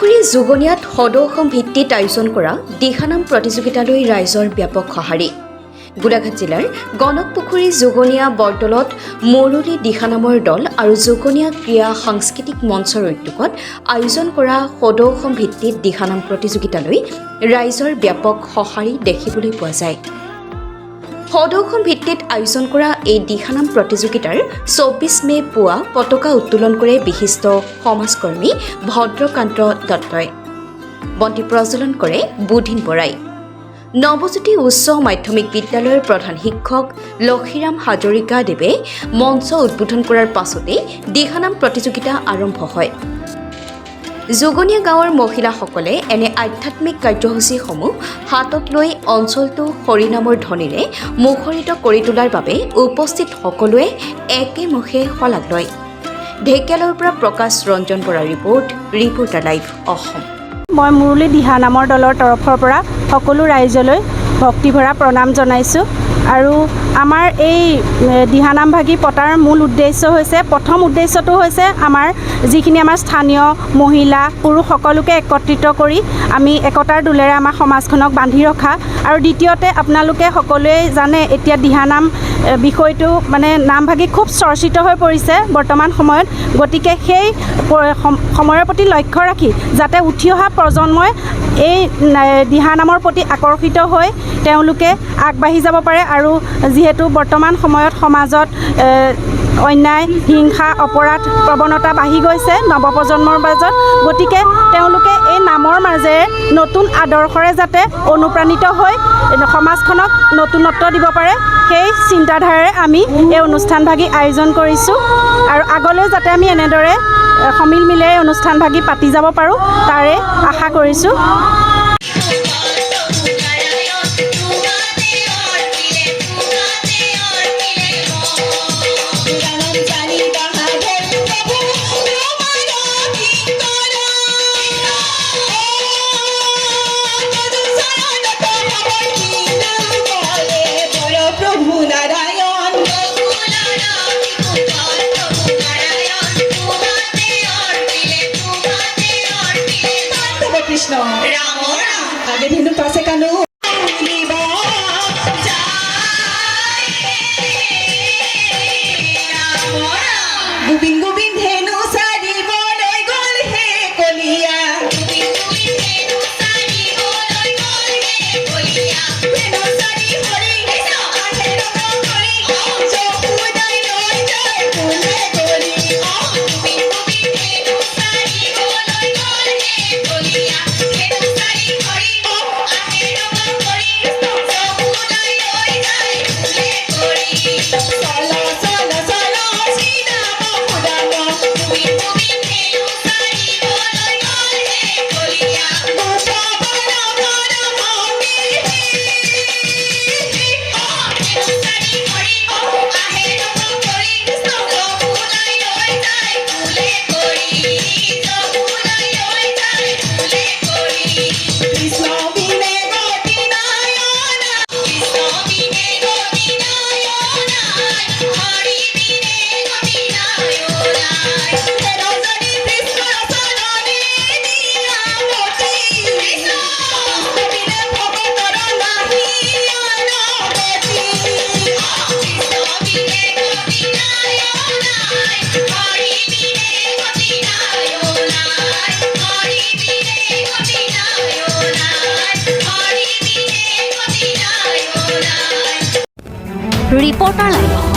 গণকপুখুৰী যোগনিয়াত সদৌ অসম ভিত্তিত আয়োজন কৰা দিহানাম প্ৰতিযোগিতালৈ ৰাইজৰ ব্যাপক সঁহাৰি। গোলাঘাট জিলাৰ গণকপুখুৰী যোগনিয়া বৰতলত মৰুলী দিহানামৰ দল আৰু যোগনিয়া ক্ৰীড়া সাংস্কৃতিক মঞ্চৰ উদ্যোগত আয়োজন কৰা সদৌ অসম ভিত্তিত দিহানাম প্ৰতিযোগিতালৈ ৰাইজৰ ব্যাপক সঁহাৰি দেখিবলৈ পোৱা যায়। সদৌ অসম ভিত্তিত আয়োজন কৰা এই দিহানাম প্ৰতিযোগিতাৰ ২৪ মে পুৱা পতাকা উত্তোলন কৰে বিশিষ্ট সমাজকৰ্মী ভদ্ৰকান্ত দত্তই। বন্তি প্ৰজ্বলন কৰে বুধিন বৰাই। নৱজ্যোতি উচ্চ মাধ্যমিক বিদ্যালয়ৰ প্ৰধান শিক্ষক লক্ষীৰাম হাজৰিকা দেৱে মঞ্চ উদ্বোধন কৰাৰ পাছতেই দিহানাম প্ৰতিযোগিতা আৰম্ভ হয়। যোগনিয়া গাঁৱৰ মহিলাসকলে এনে আধ্যাত্মিক কাৰ্যসূচীসমূহ হাতত লৈ অঞ্চলটো হৰিনামৰ ধ্বনিৰে মুখৰিত কৰি তোলাৰ বাবে উপস্থিত সকলোৱে একেমুখে শলাগ লয়। ঢেকিয়ালৰ পৰা প্ৰকাশ ৰঞ্জন বৰাৰ ৰিপৰ্টাৰ লাইভ অসম। মই মুৰুলী দিহানামৰ দলৰ তৰফৰ পৰা সকলো ৰাইজলৈ ভক্তিভৰা প্ৰণাম জনাইছোঁ। আৰু আমাৰ এই দিহানাম ভাগি পতাৰ মূল উদ্দেশ্য হৈছে, প্ৰথম উদ্দেশ্যটো হৈছে আমাৰ যিখিনি আমাৰ স্থানীয় মহিলা পুৰুষ সকলোকে একত্ৰিত কৰি আমি একতাৰ দোলেৰে আমাৰ সমাজখনক বান্ধি ৰখা। আৰু দ্বিতীয়তে আপোনালোকে সকলোৱে জানে এতিয়া দিহানাম বিষয়টো মানে নাম ভাগি খুব চৰ্চিত হৈ পৰিছে বৰ্তমান সময়ত। গতিকে সেই সময়ৰ প্ৰতি লক্ষ্য ৰাখি যাতে উঠি অহা প্ৰজন্মই এই দিহানামৰ প্ৰতি আকৰ্ষিত হৈ তেওঁলোকে আগবাঢ়ি যাব পাৰে। আৰু যিহেতু বৰ্তমান সময়ত সমাজত অন্যায় হিংসা অপৰাধ প্ৰৱণতা বাঢ়ি গৈছে নৱপ্ৰজন্মৰ মাজত, গতিকে তেওঁলোকে এই নামৰ মাজেৰে নতুন আদৰ্শৰে যাতে অনুপ্ৰাণিত হৈ সমাজখনক নতুনত্ব দিব পাৰে, সেই চিন্তাধাৰাৰে আমি এই অনুষ্ঠানভাগি আয়োজন কৰিছোঁ। আৰু আগলৈ যাতে আমি এনেদৰে সমিল মিলেৰে অনুষ্ঠানভাগি পাতি যাব পাৰোঁ তাৰে আশা কৰিছোঁ। কৃষ্ণ ৰাম আগে দিন পাছে কানো গোবিন্দ গোবিন্দ ধেনু চাৰিবলৈ গ'ল হে কলিয়া। Reporter live.